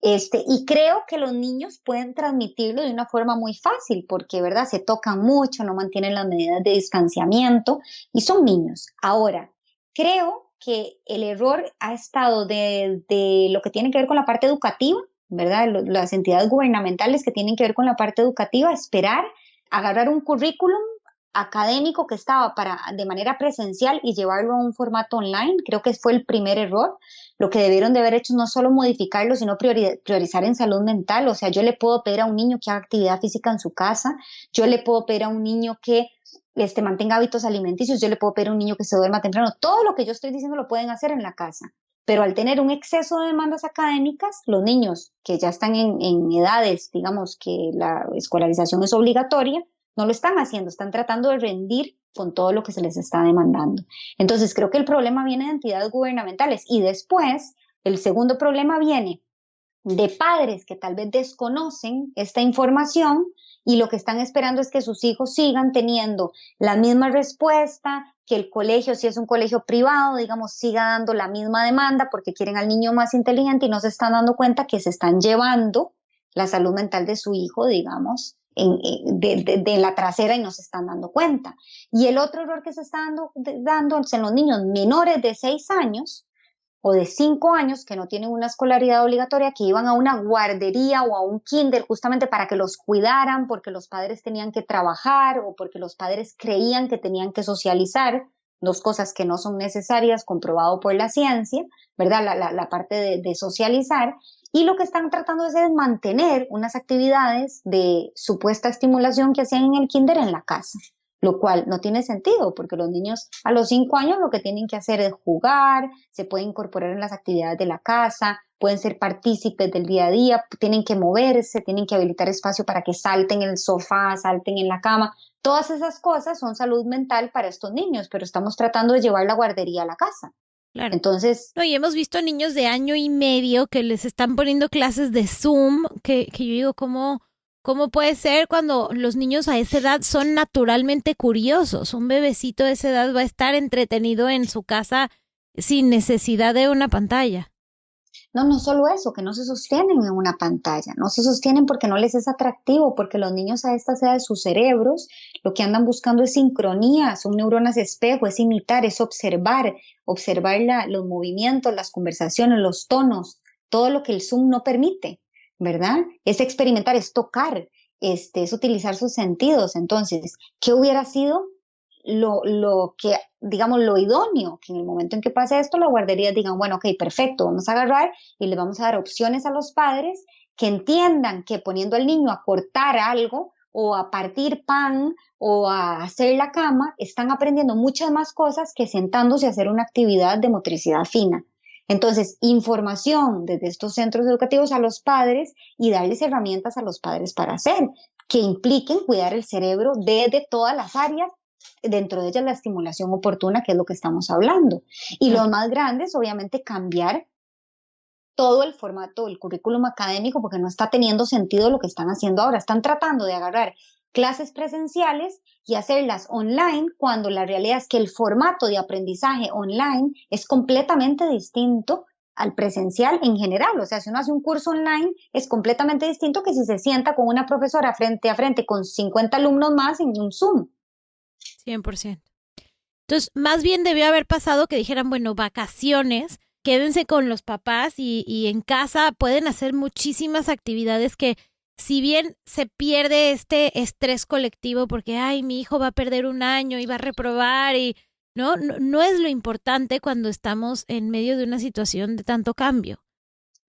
B: Y creo que los niños pueden transmitirlo de una forma muy fácil, porque, ¿verdad? Se tocan mucho, no mantienen las medidas de distanciamiento y son niños. Ahora, creo que el error ha estado de lo que tiene que ver con la parte educativa, ¿verdad? Las entidades gubernamentales que tienen que ver con la parte educativa, esperar agarrar un currículum académico que estaba de manera presencial y llevarlo a un formato online. Creo que fue el primer error. Lo que debieron de haber hecho no solo modificarlo, sino priorizar en salud mental. O sea, yo le puedo pedir a un niño que haga actividad física en su casa, yo le puedo pedir a un niño que mantenga hábitos alimenticios, yo le puedo pedir a un niño que se duerma temprano. Todo lo que yo estoy diciendo lo pueden hacer en la casa. Pero al tener un exceso de demandas académicas, los niños que ya están en edades, digamos que la escolarización es obligatoria, no lo están haciendo, están tratando de rendir con todo lo que se les está demandando. Entonces, creo que el problema viene de entidades gubernamentales y después el segundo problema viene de padres que tal vez desconocen esta información y lo que están esperando es que sus hijos sigan teniendo la misma respuesta, que el colegio, si es un colegio privado, digamos, siga dando la misma demanda porque quieren al niño más inteligente y no se están dando cuenta que se están llevando la salud mental de su hijo, digamos, de la trasera y no se están dando cuenta. Y el otro error que se está dando es en los niños menores de 6 años, o de 5 años que no tienen una escolaridad obligatoria, que iban a una guardería o a un kinder justamente para que los cuidaran, porque los padres tenían que trabajar o porque los padres creían que tenían que socializar, dos cosas que no son necesarias, comprobado por la ciencia, ¿verdad? La parte de socializar. Y lo que están tratando de hacer es mantener unas actividades de supuesta estimulación que hacían en el kinder en la casa, lo cual no tiene sentido porque los niños a los 5 años lo que tienen que hacer es jugar, se pueden incorporar en las actividades de la casa, pueden ser partícipes del día a día, tienen que moverse, tienen que habilitar espacio para que salten en el sofá, salten en la cama. Todas esas cosas son salud mental para estos niños, pero estamos tratando de llevar la guardería a la casa.
A: Claro.
B: Entonces,
A: No, y hemos visto niños de año y medio que les están poniendo clases de Zoom, que yo digo, ¿cómo puede ser cuando los niños a esa edad son naturalmente curiosos? Un bebecito de esa edad va a estar entretenido en su casa sin necesidad de una pantalla.
B: no solo eso, que no se sostienen en una pantalla, no se sostienen porque no les es atractivo, porque los niños a estas edades, sus cerebros, lo que andan buscando es sincronía, son neuronas espejo, es imitar, es observar, los movimientos, las conversaciones, los tonos, todo lo que el Zoom no permite, ¿verdad? Es experimentar, es tocar, es utilizar sus sentidos. Entonces, ¿qué hubiera sido lo que, digamos, lo idóneo? Que en el momento en que pase esto, las guarderías digan, bueno, ok, perfecto, vamos a agarrar y le vamos a dar opciones a los padres que entiendan que poniendo al niño a cortar algo o a partir pan o a hacer la cama, están aprendiendo muchas más cosas que sentándose a hacer una actividad de motricidad fina. Entonces, información desde estos centros educativos a los padres y darles herramientas a los padres para hacer, que impliquen cuidar el cerebro desde todas las áreas, dentro de ellas la estimulación oportuna, que es lo que estamos hablando. Y los más grandes, obviamente, cambiar todo el formato, el currículum académico, porque no está teniendo sentido lo que están haciendo ahora. Están tratando de agarrar clases presenciales y hacerlas online, cuando la realidad es que el formato de aprendizaje online es completamente distinto al presencial en general. O sea, si uno hace un curso online, es completamente distinto que si se sienta con una profesora frente a frente con 50 alumnos más en un Zoom.
A: 100%. Entonces, más bien debió haber pasado que dijeran, bueno, vacaciones, quédense con los papás y en casa pueden hacer muchísimas actividades que, si bien se pierde este estrés colectivo porque, ay, mi hijo va a perder un año y va a reprobar y no es lo importante cuando estamos en medio de una situación de tanto cambio.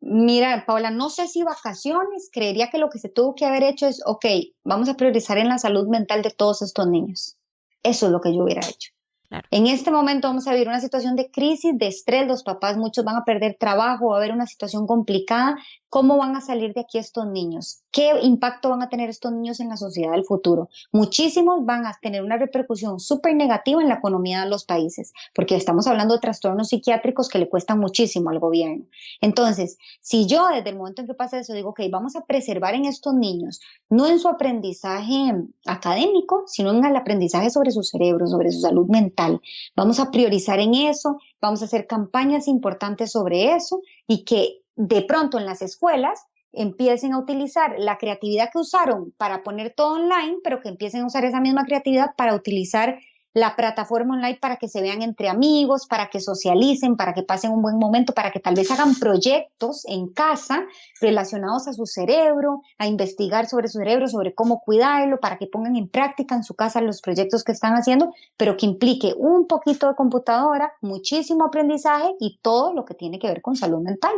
B: Mira, Paola, no sé si vacaciones, creería que lo que se tuvo que haber hecho es, ok, vamos a priorizar en la salud mental de todos estos niños. Eso es lo que yo hubiera hecho.
A: Claro.
B: En este momento vamos a vivir una situación de crisis, de estrés, los papás muchos van a perder trabajo, va a haber una situación complicada. ¿Cómo van a salir de aquí estos niños? ¿Qué impacto van a tener estos niños en la sociedad del futuro? Muchísimos van a tener una repercusión súper negativa en la economía de los países, porque estamos hablando de trastornos psiquiátricos que le cuestan muchísimo al gobierno. Entonces, si yo desde el momento en que pasa eso digo, ok, vamos a preservar en estos niños, no en su aprendizaje académico, sino en el aprendizaje sobre su cerebro, sobre su salud mental. Vamos a priorizar en eso, vamos a hacer campañas importantes sobre eso, y que de pronto en las escuelas empiecen a utilizar la creatividad que usaron para poner todo online, pero que empiecen a usar esa misma creatividad para utilizar la plataforma online para que se vean entre amigos, para que socialicen, para que pasen un buen momento, para que tal vez hagan proyectos en casa relacionados a su cerebro, a investigar sobre su cerebro, sobre cómo cuidarlo, para que pongan en práctica en su casa los proyectos que están haciendo, pero que implique un poquito de computadora, muchísimo aprendizaje y todo lo que tiene que ver con salud mental.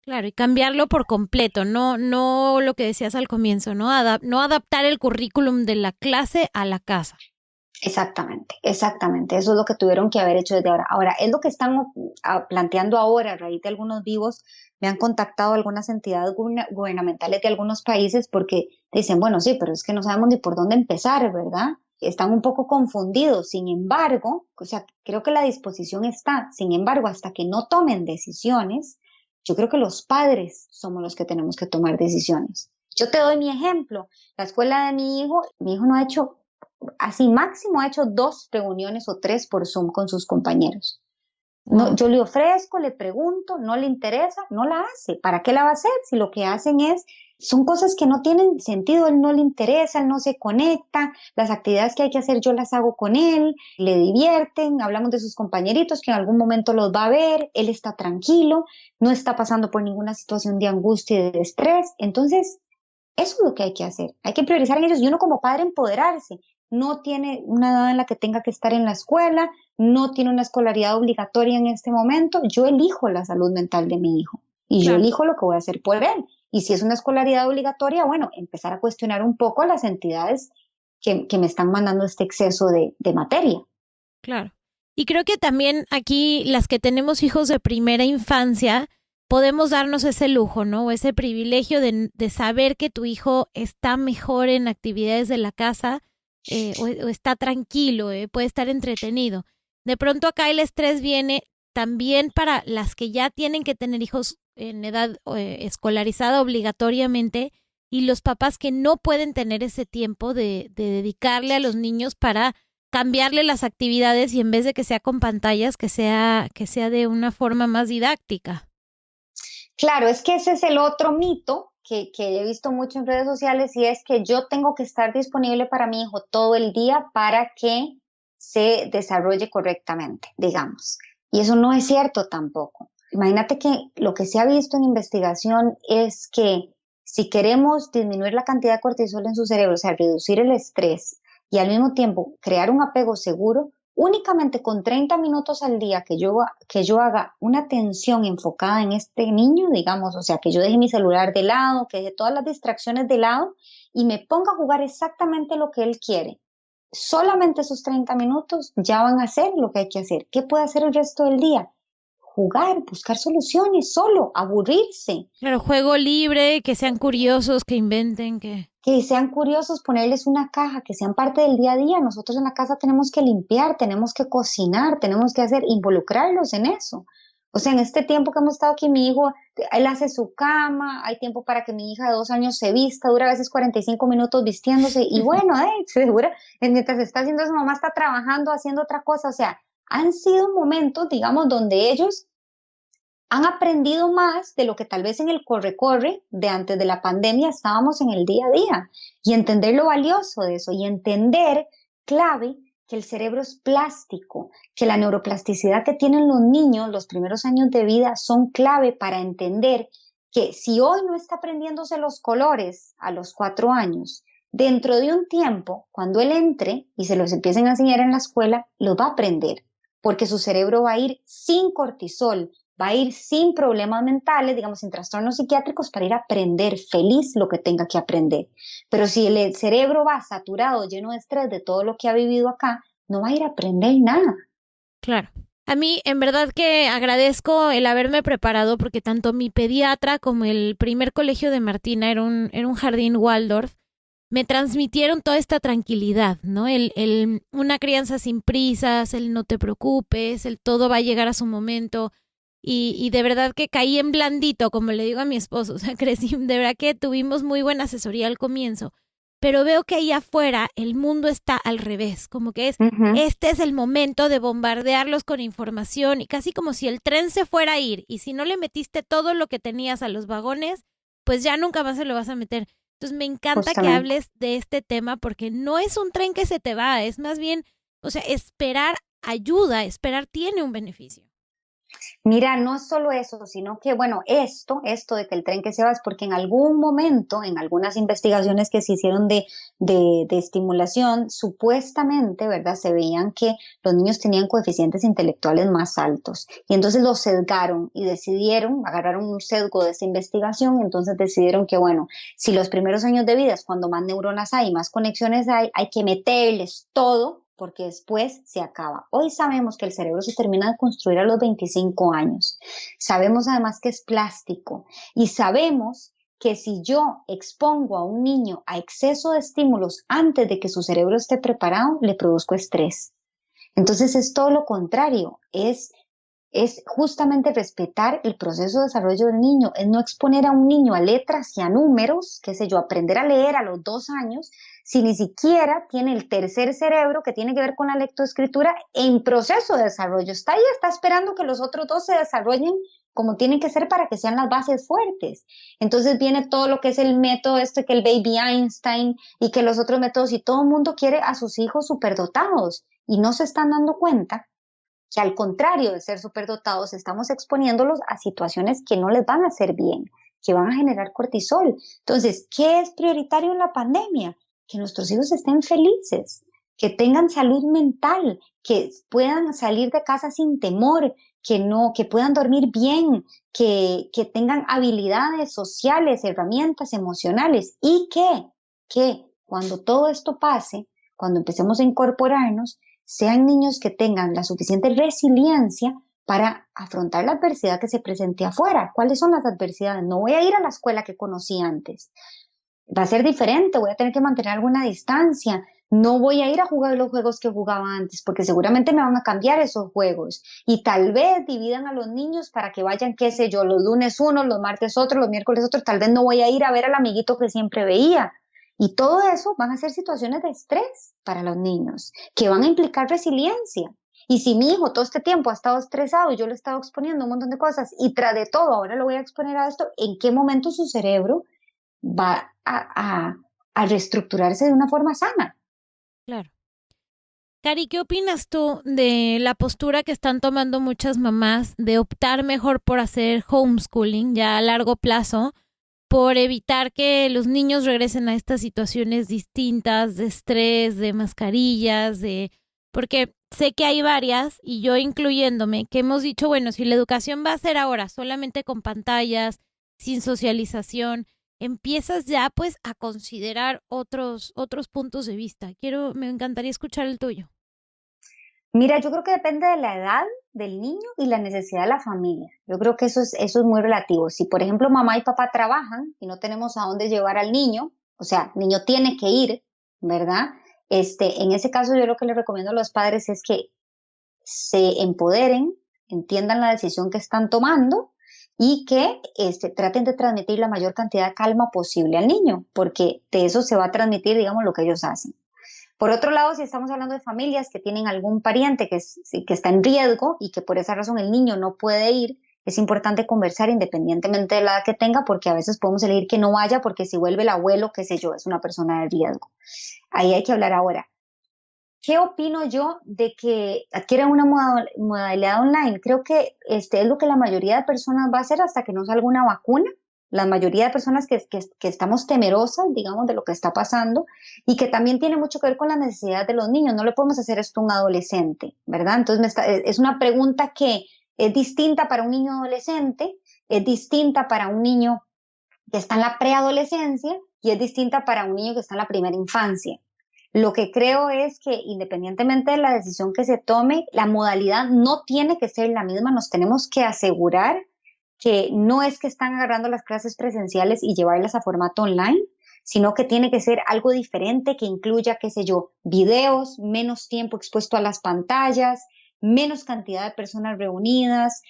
A: Claro, y cambiarlo por completo, no lo que decías al comienzo, no adaptar el currículum de la clase a la casa.
B: Exactamente. Eso es lo que tuvieron que haber hecho desde ahora. Ahora, es lo que están planteando ahora a raíz de algunos vivos. Me han contactado algunas entidades gubernamentales de algunos países porque dicen, bueno, sí, pero es que no sabemos ni por dónde empezar, ¿verdad? Están un poco confundidos. Sin embargo, o sea, creo que la disposición está. Sin embargo, hasta que no tomen decisiones, yo creo que los padres somos los que tenemos que tomar decisiones. Yo te doy mi ejemplo. La escuela de mi hijo no ha hecho, así máximo ha hecho 2 reuniones o 3 por Zoom con sus compañeros. No, yo le ofrezco, le pregunto, no le interesa, no la hace. ¿Para qué la va a hacer? Si lo que hacen son cosas que no tienen sentido, él no le interesa, él no se conecta, las actividades que hay que hacer yo las hago con él, le divierten, hablamos de sus compañeritos que en algún momento los va a ver, él está tranquilo, no está pasando por ninguna situación de angustia y de estrés. Entonces, eso es lo que hay que hacer, hay que priorizar en ellos y uno como padre empoderarse. no tiene una edad en la que tenga que estar en la escuela, no tiene una escolaridad obligatoria en este momento, yo elijo la salud mental de mi hijo y yo
A: Claro.
B: elijo lo que voy a hacer por él. Y si es una escolaridad obligatoria, bueno, empezar a cuestionar un poco a las entidades que me están mandando este exceso de materia.
A: Claro. Y creo que también aquí las que tenemos hijos de primera infancia podemos darnos ese lujo, ¿no? O ese privilegio de saber que tu hijo está mejor en actividades de la casa o está tranquilo, puede estar entretenido. De pronto acá el estrés viene también para las que ya tienen que tener hijos en edad escolarizada obligatoriamente y los papás que no pueden tener ese tiempo de dedicarle a los niños para cambiarle las actividades y en vez de que sea con pantallas, que sea de una forma más didáctica.
B: Claro, es que ese es el otro mito que he visto mucho en redes sociales y es que yo tengo que estar disponible para mi hijo todo el día para que se desarrolle correctamente, digamos. Y eso no es cierto tampoco. Imagínate que lo que se ha visto en investigación es que si queremos disminuir la cantidad de cortisol en su cerebro, o sea, reducir el estrés y al mismo tiempo crear un apego seguro, únicamente con 30 minutos al día que yo haga una atención enfocada en este niño, digamos, o sea, que yo deje mi celular de lado, que deje todas las distracciones de lado y me ponga a jugar exactamente lo que él quiere. Solamente esos 30 minutos ya van a hacer lo que hay que hacer. ¿Qué puede hacer el resto del día? Jugar, buscar soluciones, solo, aburrirse.
A: Claro, juego libre, que sean curiosos, que inventen,
B: Que sean curiosos, ponerles una caja, que sean parte del día a día. Nosotros en la casa tenemos que limpiar, tenemos que cocinar, tenemos que hacer, involucrarlos en eso. O sea, en este tiempo que hemos estado aquí, mi hijo, él hace su cama, hay tiempo para que mi hija de 2 años se vista, dura a veces 45 minutos vistiéndose y bueno, segura, mientras está haciendo eso, mamá está trabajando, haciendo otra cosa. O sea, han sido momentos, digamos, donde ellos han aprendido más de lo que tal vez en el corre-corre de antes de la pandemia estábamos en el día a día y entender lo valioso de eso y entender clave que el cerebro es plástico, que la neuroplasticidad que tienen los niños los primeros años de vida son clave para entender que si hoy no está aprendiéndose los colores a los 4 años, dentro de un tiempo, cuando él entre y se los empiecen a enseñar en la escuela, los va a aprender, porque su cerebro va a ir sin cortisol, va a ir sin problemas mentales, digamos, sin trastornos psiquiátricos para ir a aprender feliz lo que tenga que aprender. Pero si el cerebro va saturado, lleno de estrés de todo lo que ha vivido acá, no va a ir a aprender nada.
A: claro. A mí, en verdad que agradezco el haberme preparado porque tanto mi pediatra como el primer colegio de Martina era un jardín Waldorf, me transmitieron toda esta tranquilidad, ¿no? Una crianza sin prisas, el no te preocupes, el todo va a llegar a su momento. Y de verdad que caí en blandito, como le digo a mi esposo, o sea, crecí, de verdad que tuvimos muy buena asesoría al comienzo, pero veo que ahí afuera el mundo está al revés, como que este es el momento de bombardearlos con información y casi como si el tren se fuera a ir y si no le metiste todo lo que tenías a los vagones, pues ya nunca más se lo vas a meter. Entonces me encanta que
B: Justamente.
A: hables de este tema porque no es un tren que se te va, es más bien, o sea, esperar ayuda, esperar tiene un beneficio.
B: Mira, no es solo eso, sino que, bueno, esto de que el tren que se va es porque en algún momento, en algunas investigaciones que se hicieron de estimulación, supuestamente, ¿verdad? Se veían que los niños tenían coeficientes intelectuales más altos y entonces los sesgaron y decidieron, agarraron un sesgo de esa investigación y entonces decidieron que, bueno, si los primeros años de vida es cuando más neuronas hay, más conexiones hay que meterles todo porque después se acaba. Hoy sabemos que el cerebro se termina de construir a los 25 años. Sabemos además que es plástico y sabemos que si yo expongo a un niño a exceso de estímulos antes de que su cerebro esté preparado, le produzco estrés. Entonces es todo lo contrario, es justamente respetar el proceso de desarrollo del niño, es no exponer a un niño a letras y a números, qué sé yo, aprender a leer a los 2 años, si ni siquiera tiene el tercer cerebro que tiene que ver con la lectoescritura en proceso de desarrollo. Está ahí, está esperando que los otros dos se desarrollen como tienen que ser para que sean las bases fuertes. Entonces viene todo lo que es el método que el Baby Einstein y que los otros métodos y todo el mundo quiere a sus hijos superdotados y no se están dando cuenta que al contrario de ser superdotados, estamos exponiéndolos a situaciones que no les van a hacer bien, que van a generar cortisol. Entonces, ¿qué es prioritario en la pandemia? Que nuestros hijos estén felices, que tengan salud mental, que puedan salir de casa sin temor, que puedan dormir bien, que tengan habilidades sociales, herramientas emocionales y que cuando todo esto pase, cuando empecemos a incorporarnos, sean niños que tengan la suficiente resiliencia para afrontar la adversidad que se presente afuera. ¿Cuáles son las adversidades? No voy a ir a la escuela que conocí antes. Va a ser diferente, voy a tener que mantener alguna distancia. No voy a ir a jugar los juegos que jugaba antes, porque seguramente me van a cambiar esos juegos. Y tal vez dividan a los niños para que vayan, qué sé yo, los lunes uno, los martes otro, los miércoles otro. Tal vez no voy a ir a ver al amiguito que siempre veía. Y todo eso van a ser situaciones de estrés para los niños, que van a implicar resiliencia. Y si mi hijo todo este tiempo ha estado estresado y yo le he estado exponiendo un montón de cosas y tras de todo ahora lo voy a exponer a esto, ¿en qué momento su cerebro va a reestructurarse de una forma sana?
A: Claro. Cari, ¿qué opinas tú de la postura que están tomando muchas mamás de optar mejor por hacer homeschooling ya a largo plazo, por evitar que los niños regresen a estas situaciones distintas de estrés, de mascarillas, porque sé que hay varias, y yo incluyéndome, que hemos dicho, bueno, si la educación va a ser ahora solamente con pantallas, sin socialización, empiezas ya pues a considerar otros puntos de vista. Me encantaría escuchar el tuyo.
B: Mira, yo creo que depende de la edad del niño y la necesidad de la familia. Yo creo que eso es muy relativo. Si, por ejemplo, mamá y papá trabajan y no tenemos a dónde llevar al niño, o sea, el niño tiene que ir, ¿verdad? En ese caso, yo lo que le recomiendo a los padres es que se empoderen, entiendan la decisión que están tomando y que traten de transmitir la mayor cantidad de calma posible al niño, porque de eso se va a transmitir, digamos, lo que ellos hacen. Por otro lado, si estamos hablando de familias que tienen algún pariente que está en riesgo y que por esa razón el niño no puede ir, es importante conversar independientemente de la edad que tenga, porque a veces podemos elegir que no vaya porque si vuelve el abuelo, qué sé yo, es una persona de riesgo. Ahí hay que hablar ahora. ¿Qué opino yo de que adquieran una modalidad online? Creo que es lo que la mayoría de personas va a hacer hasta que no salga una vacuna. La mayoría de personas que estamos temerosas, digamos, de lo que está pasando y que también tiene mucho que ver con las necesidades de los niños. No le podemos hacer esto a un adolescente, ¿verdad? Entonces es una pregunta que es distinta para un niño adolescente, es distinta para un niño que está en la preadolescencia y es distinta para un niño que está en la primera infancia. Lo que creo es que independientemente de la decisión que se tome, la modalidad no tiene que ser la misma. Nos tenemos que asegurar que no es que están agarrando las clases presenciales y llevarlas a formato online, sino que tiene que ser algo diferente que incluya, qué sé yo, videos, menos tiempo expuesto a las pantallas, menos cantidad de personas reunidas,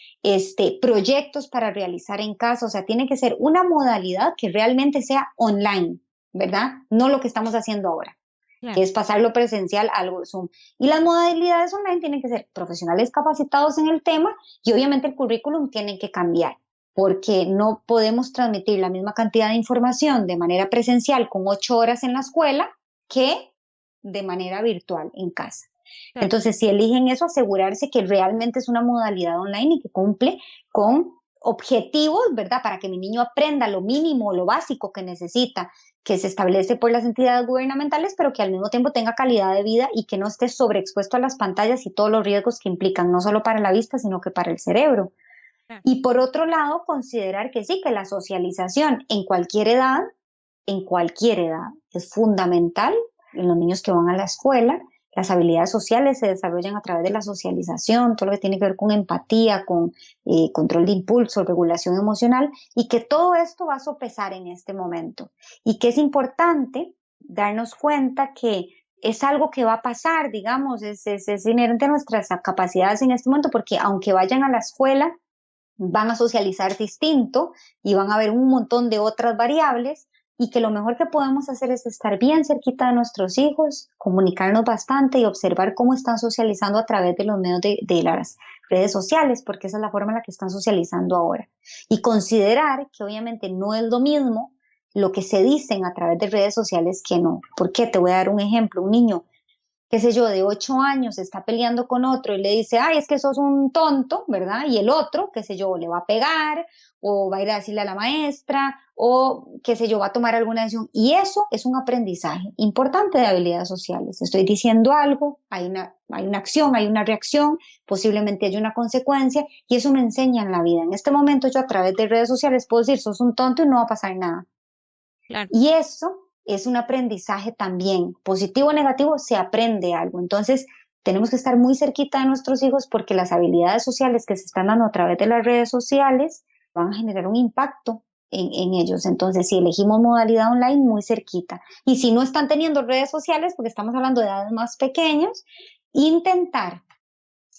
B: proyectos para realizar en casa. O sea, tiene que ser una modalidad que realmente sea online, ¿verdad? No lo que estamos haciendo ahora,
A: Claro.
B: que es pasarlo presencial a algo Zoom. Y las modalidades online tienen que ser profesionales capacitados en el tema y obviamente el currículum tiene que cambiar, porque no podemos transmitir la misma cantidad de información de manera presencial con 8 horas en la escuela que de manera virtual en casa.
A: Claro.
B: Entonces, si eligen eso, asegurarse que realmente es una modalidad online y que cumple con objetivos, ¿verdad? Para que mi niño aprenda lo mínimo, lo básico que necesita, que se establece por las entidades gubernamentales, pero que al mismo tiempo tenga calidad de vida y que no esté sobreexpuesto a las pantallas y todos los riesgos que implican, no solo para la vista, sino que para el cerebro.
A: Claro.
B: Y por otro lado, considerar que sí, que la socialización en cualquier edad, es fundamental en los niños que van a la escuela. Las habilidades sociales se desarrollan a través de la socialización, todo lo que tiene que ver con empatía, con control de impulso, regulación emocional, y que todo esto va a sopesar en este momento. Y que es importante darnos cuenta que es algo que va a pasar, digamos, es inherente a nuestras capacidades en este momento, porque aunque vayan a la escuela, van a socializar distinto y van a haber un montón de otras variables, y que lo mejor que podemos hacer es estar bien cerquita de nuestros hijos, comunicarnos bastante y observar cómo están socializando a través de los medios de las redes sociales, porque esa es la forma en la que están socializando ahora. Y considerar que obviamente no es lo mismo lo que se dicen a través de redes sociales que no. ¿Por qué? Te voy a dar un ejemplo. Un niño qué sé yo, de 8 años está peleando con otro y le dice, ay, es que sos un tonto, ¿verdad? Y el otro, qué sé yo, le va a pegar o va a ir a decirle a la maestra o qué sé yo, va a tomar alguna decisión. Y eso es un aprendizaje importante de habilidades sociales. Estoy diciendo algo, hay una acción, hay una reacción, posiblemente hay una consecuencia y eso me enseña en la vida. En este momento yo a través de redes sociales puedo decir, sos un tonto y no va a pasar nada.
A: Claro.
B: Y eso es un aprendizaje también, positivo o negativo, se aprende algo. Entonces, tenemos que estar muy cerquita de nuestros hijos porque las habilidades sociales que se están dando a través de las redes sociales van a generar un impacto en ellos. Entonces, si elegimos modalidad online, muy cerquita. Y si no están teniendo redes sociales, porque estamos hablando de edades más pequeños, intentar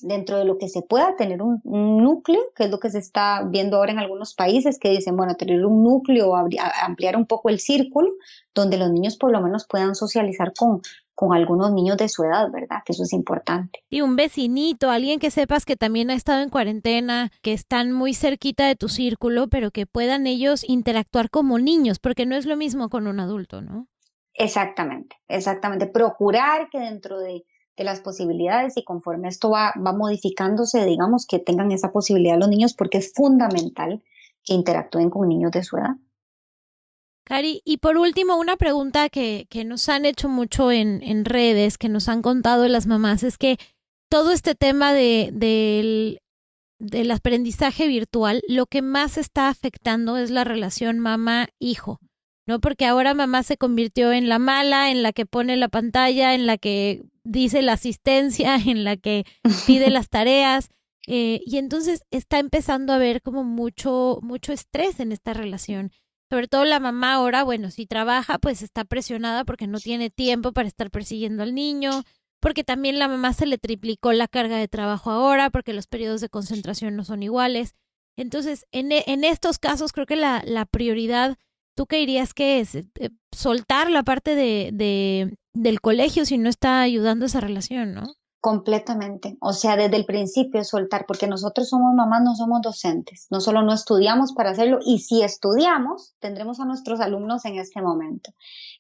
B: dentro de lo que se pueda tener un núcleo, que es lo que se está viendo ahora en algunos países, que dicen, bueno, tener un núcleo, ampliar un poco el círculo, donde los niños por lo menos puedan socializar con algunos niños de su edad, ¿verdad? Que eso es importante.
A: Y un vecinito, alguien que sepas que también ha estado en cuarentena, que están muy cerquita de tu círculo, pero que puedan ellos interactuar como niños, porque no es lo mismo con un adulto, ¿no?
B: Exactamente, exactamente. Procurar que dentro de las posibilidades y conforme esto va modificándose, digamos, que tengan esa posibilidad los niños, porque es fundamental que interactúen con niños de su edad.
A: Cari, y por último, una pregunta que nos han hecho mucho en redes, que nos han contado las mamás, es que todo este tema del aprendizaje virtual, lo que más está afectando es la relación mamá-hijo, ¿no? Porque ahora mamá se convirtió en la mala, en la que pone la pantalla, en la que dice la asistencia, en la que pide las tareas, y entonces está empezando a haber como mucho estrés en esta relación. Sobre todo la mamá ahora, bueno, si trabaja, pues está presionada porque no tiene tiempo para estar persiguiendo al niño, porque también la mamá se le triplicó la carga de trabajo ahora, porque los periodos de concentración no son iguales. Entonces, en estos casos, creo que la prioridad, ¿tú qué dirías que es? Soltar la parte del colegio si no está ayudando esa relación, ¿no?
B: Completamente. O sea, desde el principio soltar, porque nosotros somos mamás, no somos docentes. No solo no estudiamos para hacerlo, y si estudiamos, tendremos a nuestros alumnos en este momento.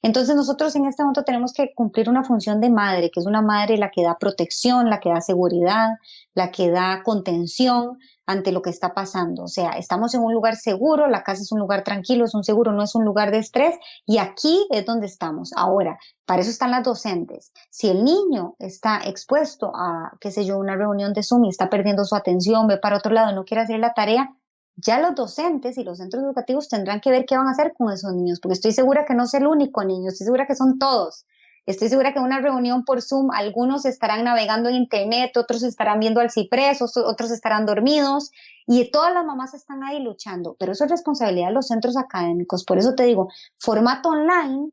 B: Entonces nosotros en este momento tenemos que cumplir una función de madre, que es una madre la que da protección, la que da seguridad, la que da contención ante lo que está pasando. O sea, estamos en un lugar seguro, la casa es un lugar tranquilo, es un seguro, no es un lugar de estrés, y aquí es donde estamos. Ahora, para eso están las docentes. Si el niño está expuesto a, qué sé yo, una reunión de Zoom y está perdiendo su atención, ve para otro lado, no quiere hacer la tarea, ya los docentes y los centros educativos tendrán que ver qué van a hacer con esos niños, porque estoy segura que no es el único niño, estoy segura que son todos. Estoy segura que en una reunión por Zoom algunos estarán navegando en internet, otros estarán viendo al ciprés, otros estarán dormidos, y todas las mamás están ahí luchando, pero eso es responsabilidad de los centros académicos. Por eso te digo, formato online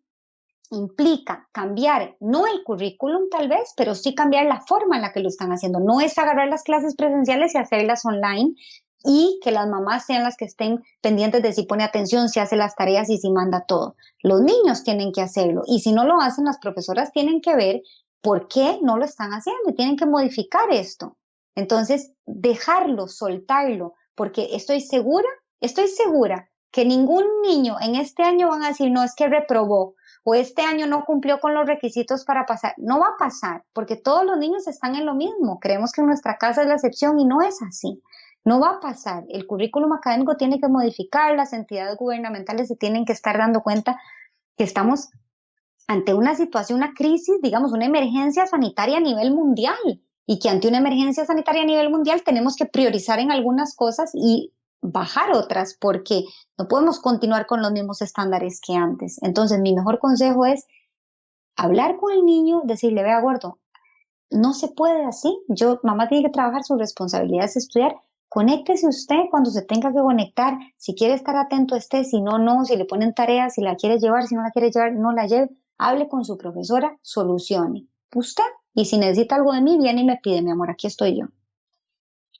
B: implica cambiar, no el currículum tal vez, pero sí cambiar la forma en la que lo están haciendo. No es agarrar las clases presenciales y hacerlas online, y que las mamás sean las que estén pendientes de si pone atención, si hace las tareas y si manda todo. Los niños tienen que hacerlo, y si no lo hacen, las profesoras tienen que ver por qué no lo están haciendo y tienen que modificar esto. Entonces, dejarlo, soltarlo, porque estoy segura que ningún niño en este año van a decir, no, es que reprobó, o este año no cumplió con los requisitos para pasar. No va a pasar, porque todos los niños están en lo mismo. Creemos que en nuestra casa es la excepción y no es así. No va a pasar. El currículum académico tiene que modificar, las entidades gubernamentales se tienen que estar dando cuenta que estamos ante una situación, una crisis, digamos, una emergencia sanitaria a nivel mundial, y que ante una emergencia sanitaria a nivel mundial tenemos que priorizar en algunas cosas y bajar otras, porque no podemos continuar con los mismos estándares que antes. Entonces, mi mejor consejo es hablar con el niño, decirle, vea, gordo, no se puede así. Mamá tiene que trabajar, su responsabilidad es estudiar. Conéctese usted cuando se tenga que conectar. Si quiere estar atento, esté. Si no, no. Si le ponen tareas, si la quiere llevar, si no la quiere llevar, no la lleve. Hable con su profesora, solucione. Usted. Y si necesita algo de mí, viene y me pide, mi amor, aquí estoy yo.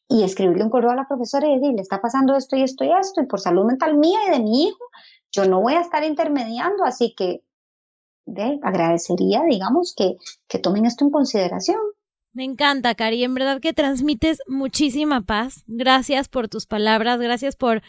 B: Y escribirle un correo a la profesora y decirle, está pasando esto y esto y esto, y por salud mental mía y de mi hijo, yo no voy a estar intermediando, así que agradecería, digamos, que tomen esto en consideración.
A: Me encanta, Cari. En verdad que transmites muchísima paz. Gracias por tus palabras. Gracias por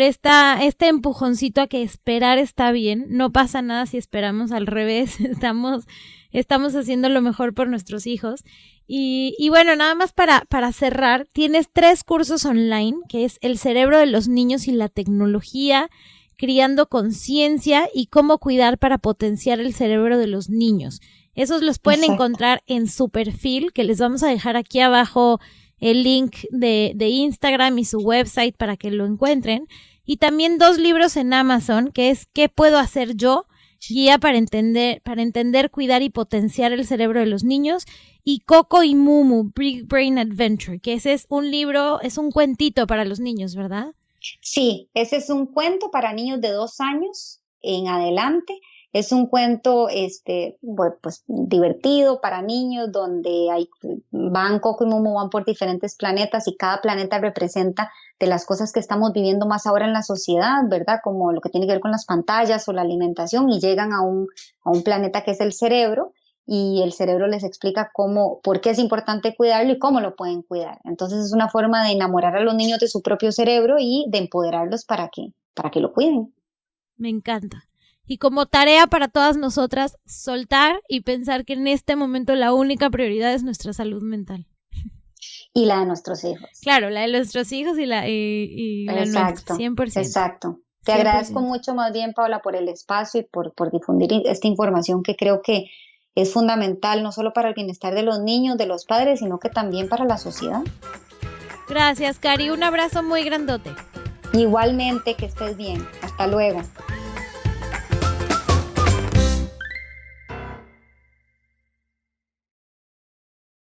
A: este empujoncito a que esperar está bien. No pasa nada si esperamos, al revés. Estamos estamos haciendo lo mejor por nuestros hijos. Y bueno, nada más para cerrar, tienes 3 cursos online, que es El cerebro de los niños y la tecnología, Criando conciencia y Cómo cuidar para potenciar el cerebro de los niños. Esos los pueden encontrar en su perfil, que les vamos a dejar aquí abajo el link de Instagram y su website para que lo encuentren. Y también 2 libros en Amazon, que es ¿Qué puedo hacer yo? Guía para entender, cuidar y potenciar el cerebro de los niños. Y Coco y Mumu, Big Brain Adventure, que ese es un libro, es un cuentito para los niños, ¿verdad?
B: Sí, ese es un cuento para niños de 2 años en adelante. Es un cuento pues, divertido para niños donde Coco y Momo van por diferentes planetas y cada planeta representa de las cosas que estamos viviendo más ahora en la sociedad, ¿verdad? Como lo que tiene que ver con las pantallas o la alimentación, y llegan a un planeta que es el cerebro, y el cerebro les explica por qué es importante cuidarlo y cómo lo pueden cuidar. Entonces es una forma de enamorar a los niños de su propio cerebro y de empoderarlos para que lo cuiden.
A: Me encanta. Y como tarea para todas nosotras, soltar y pensar que en este momento la única prioridad es nuestra salud mental.
B: Y la de nuestros hijos.
A: Claro, la de nuestros hijos y la nuestra, 100%.
B: Exacto. Te
A: 100%.
B: agradezco mucho más bien, Paula, por el espacio y por difundir esta información que creo que es fundamental, no solo para el bienestar de los niños, de los padres, sino que también para la sociedad.
A: Gracias, Cari. Un abrazo muy grandote.
B: Igualmente, que estés bien. Hasta luego.